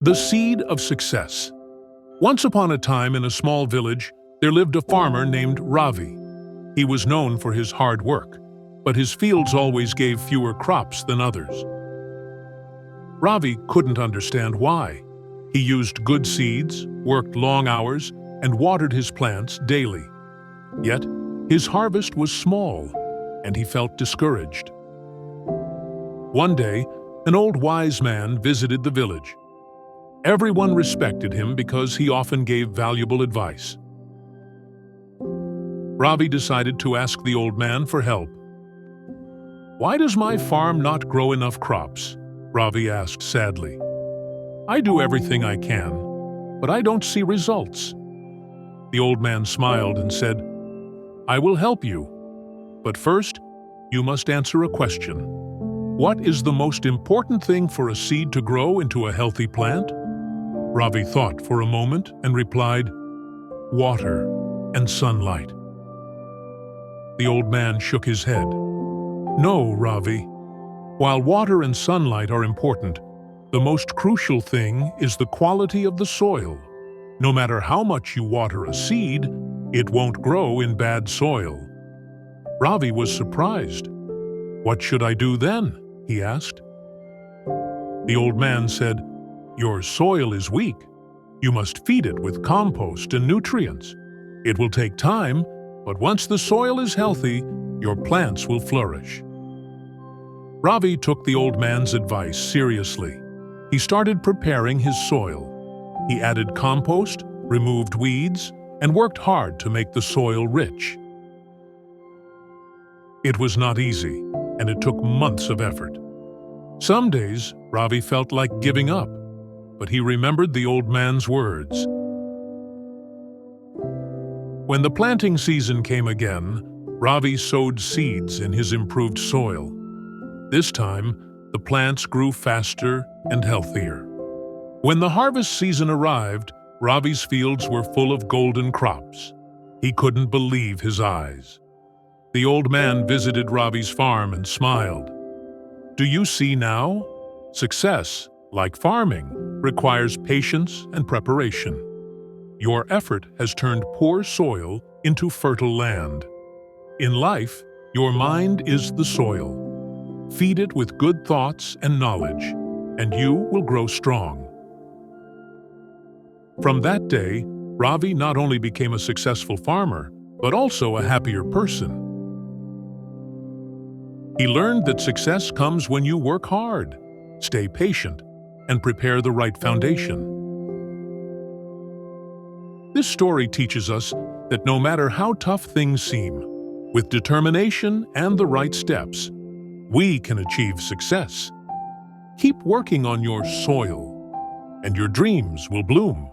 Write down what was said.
The seed of success. Once upon a time in a small village, there lived a farmer named Ravi. He was known for his hard work, but his fields always gave fewer crops than others. Ravi couldn't understand why. He used good seeds, worked long hours, and watered his plants daily. Yet, his harvest was small, and he felt discouraged. One day, an old wise man visited the village. Everyone respected him because he often gave valuable advice. Ravi decided to ask the old man for help. "Why does my farm not grow enough crops?" Ravi asked sadly. "I do everything I can, but I don't see results." The old man smiled and said, "I will help you, but first, you must answer a question. What is the most important thing for a seed to grow into a healthy plant?" Ravi thought for a moment and replied, "Water and sunlight." The old man shook his head. "No, Ravi. While water and sunlight are important, the most crucial thing is the quality of the soil. No matter how much you water a seed, it won't grow in bad soil." Ravi was surprised. "What should I do then?" he asked. The old man said, "Your soil is weak. You must feed it with compost and nutrients. It will take time, but once the soil is healthy, your plants will flourish." Ravi took the old man's advice seriously. He started preparing his soil. He added compost, removed weeds, and worked hard to make the soil rich. It was not easy, and it took months of effort. Some days, Ravi felt like giving up, but he remembered the old man's words. When the planting season came again, Ravi sowed seeds in his improved soil. This time, the plants grew faster and healthier. When the harvest season arrived, Ravi's fields were full of golden crops. He couldn't believe his eyes. The old man visited Ravi's farm and smiled. "Do you see now? Success, like farming, requires patience and preparation. Your effort has turned poor soil into fertile land. In life, your mind is the soil. Feed it with good thoughts and knowledge, and you will grow strong." From that day, Ravi not only became a successful farmer, but also a happier person. He learned that success comes when you work hard, stay patient, and prepare the right foundation. This story teaches us that no matter how tough things seem, with determination and the right steps, we can achieve success. Keep working on your soil, and your dreams will bloom.